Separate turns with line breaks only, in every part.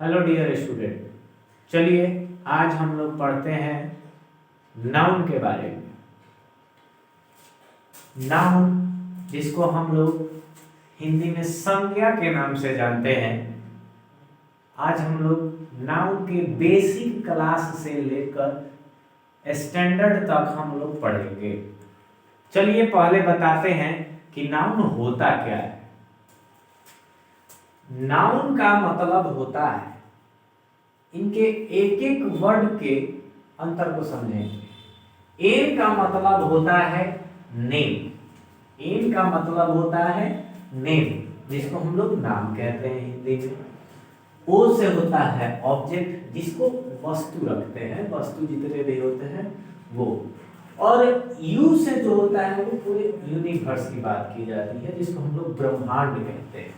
Hello dear student, चलिए आज हम लोग पढ़ते हैं नाउन के बारे में। नाउन जिसको हम लोग हिंदी में संज्ञा के नाम से जानते हैं। आज हम लोग नाउन के बेसिक क्लास से लेकर स्टैंडर्ड तक हम लोग पढ़ेंगे। चलिए पहले बताते हैं कि नाउन होता क्या है। नाउन का मतलब होता है, इनके एक एक वर्ड के अंतर को समझेंगे। एन का मतलब होता है नेम। एन का मतलब होता है नेम, जिसको हम लोग नाम कहते हैं हिंदी में। ओ से होता है ऑब्जेक्ट, जिसको वस्तु रखते हैं, वस्तु जितने भी होते हैं वो। और यू से जो होता है वो पूरे यूनिवर्स की बात की जाती है, जिसको हम लोग ब्रह्मांड कहते हैं।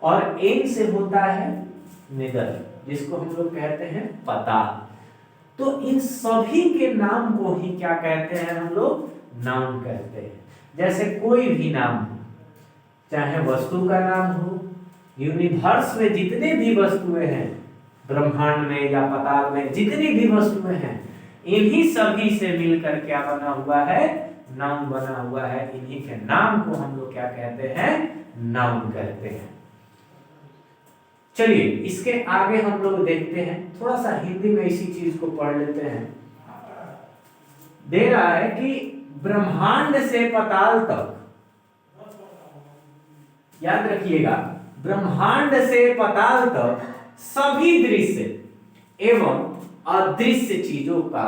और एन से होता है निडर, जिसको हम लोग कहते हैं पता। तो इन सभी के नाम को ही क्या कहते हैं हम लोग? नाउन कहते हैं। जैसे कोई भी नाम हो, चाहे वस्तु का नाम हो, यूनिवर्स में जितने भी वस्तुएं हैं, ब्रह्मांड में या पाताल में जितनी भी वस्तुएं हैं, इन्हीं सभी से मिलकर क्या बना हुआ है? नाउन बना हुआ है। इन्हीं के नाम को हम लोग क्या कहते हैं? नाउन कहते हैं। चलिए इसके आगे हम लोग देखते हैं, थोड़ा सा हिंदी में इसी चीज को पढ़ लेते हैं। दे रहा है कि ब्रह्मांड से पाताल तक, याद रखिएगा, ब्रह्मांड से पाताल तक सभी दृश्य एवं अदृश्य चीजों का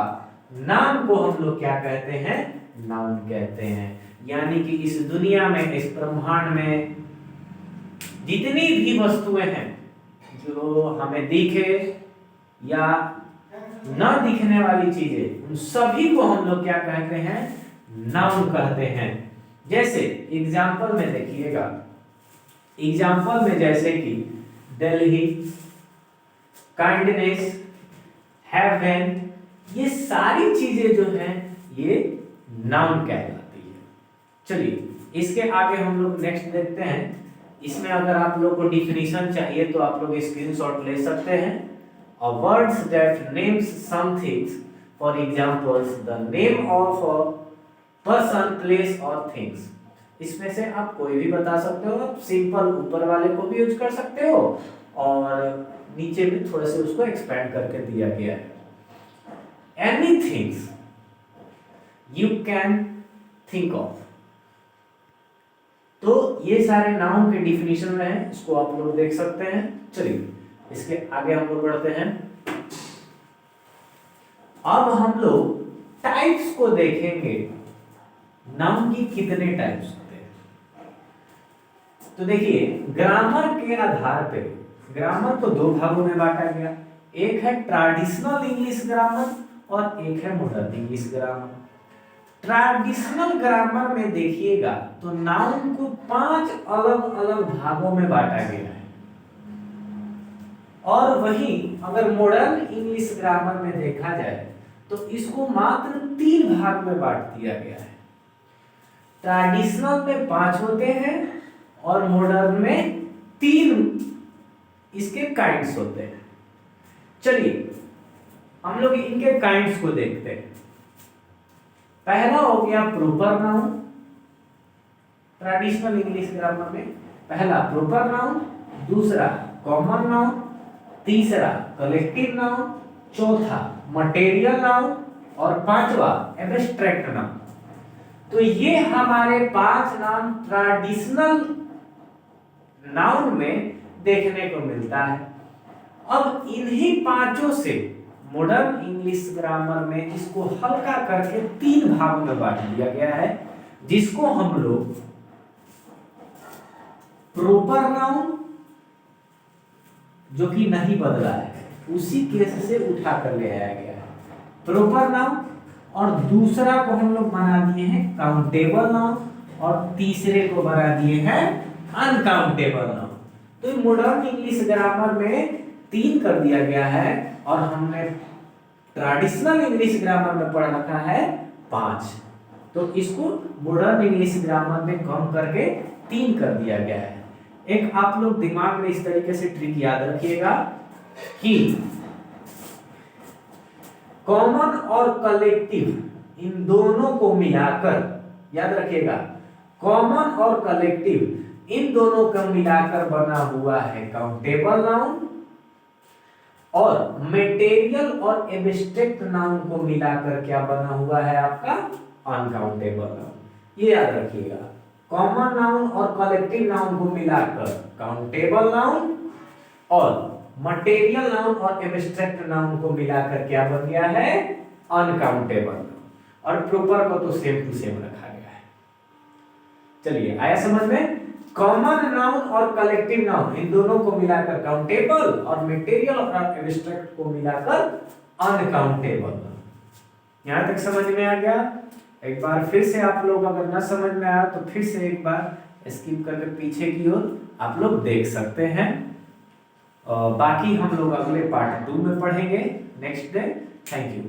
नाम को हम लोग क्या कहते हैं? नाउन कहते हैं। यानी कि इस दुनिया में, इस ब्रह्मांड में जितनी भी वस्तुएं हैं जो हमें दिखे या न दिखने वाली चीजें, उन सभी को हम लोग क्या कहते हैं? नाउन कहते हैं। जैसे एग्जाम्पल में देखिएगा, एग्जाम्पल में जैसे कि दिल्ली, काइंडनेस, हेवन, ये सारी चीजें जो हैं ये नाउन कहलाती है। चलिए इसके आगे हम लोग नेक्स्ट देखते हैं। इसमें अगर आप लोग को डिफिनीशन चाहिए तो आप लोग स्क्रीनशॉट ले सकते हैं। A words that names some things, for examples, the name of a person, place or things. इसमें से आप कोई भी बता सकते हो। आप सिंपल ऊपर वाले को भी यूज कर सकते हो और नीचे भी थोड़ा से उसको एक्सपेंड करके दिया गया है। Anything you can think of. तो ये सारे नाउन के डिफिनीशन में है, इसको आप लोग देख सकते हैं। चलिए इसके आगे हम लोग बढ़ते हैं। अब हम लोग टाइप्स को देखेंगे, नाउन की कितने टाइप्स होते हैं। तो देखिए ग्रामर के आधार पे, ग्रामर को दो भागों में बांटा गया। एक है ट्रेडिशनल इंग्लिश ग्रामर और एक है modern English grammar. Traditional grammar में देखिएगा तो नाउन को 5 अलग अलग भागों में बांटा गया है। और वहीं अगर मॉडर्न इंग्लिश ग्रामर में देखा जाए तो इसको मात्र 3 भाग में बांट दिया गया है। ट्रेडिशनल में 5 होते हैं और मॉडर्न में 3 इसके काइंड्स होते हैं। चलिए हम लोग इनके काइंड्स को देखते हैं। पहला हो गया proper noun. Traditional English grammar में पहला प्रॉपर नाउन, दूसरा कॉमन नाउन, तीसरा कलेक्टिव नाउन, चौथा मटेरियल नाउन और पांचवा एब्स्ट्रैक्ट नाउन। तो ये हमारे 5 नाम ट्रेडिशनल नाउन में देखने को मिलता है। अब इन्हीं 5 से मॉडर्न इंग्लिश ग्रामर में इसको हल्का करके 3 भागों में बांट दिया गया है, जिसको हम लोग प्रॉपर नाउन, जो कि नहीं बदला है, उसी केस से उठा कर ले आया गया है प्रॉपर नाउन, और दूसरा को हम लोग बना दिए हैं काउंटेबल नाउन और तीसरे को बना दिए हैं अनकाउंटेबल नाउन। तो मॉडर्न इंग्लिश ग्रामर में 3 कर दिया गया है और हमने ट्रेडिशनल इंग्लिश ग्रामर में पढ़ रखा है 5। तो इसको मॉडर्न इंग्लिश ग्रामर में कम करके 3 कर दिया गया है। एक आप लोग दिमाग में इस तरीके से ट्रिक याद रखिएगा कि कॉमन और कलेक्टिव इन दोनों को मिलाकर, याद रखिएगा, कॉमन और कलेक्टिव इन दोनों का मिलाकर बना हुआ है काउंटेबल नाउन, और मेटेरियल और एब्स्ट्रैक्ट नाउन को मिलाकर क्या बना हुआ है आपका अनकाउंटेबल नाउन। ये याद रखिएगा, कॉमन नाउन और कलेक्टिव नाउन को मिलाकर काउंटेबल नाउन, और मटेरियल नाउन और एब्स्ट्रैक्ट नाउन को मिलाकर क्या बन गया है अनकाउंटेबल नाउन, और प्रॉपर को तो सेम टू सेम रखा गया है। चलिए आया समझ में, कॉमन नाउन और कलेक्टिव नाउन इन दोनों को मिलाकर काउंटेबल, और मटेरियल और एब्स्ट्रैक्ट को मिलाकर अनकाउंटेबल। यहां तक समझ में आ गया? एक बार फिर से आप लोग अगर ना समझ में आया तो फिर से एक बार स्किप करके पीछे की ओर आप लोग देख सकते हैं। बाकी हम लोग अगले पार्ट 2 में पढ़ेंगे नेक्स्ट डे। Thank you.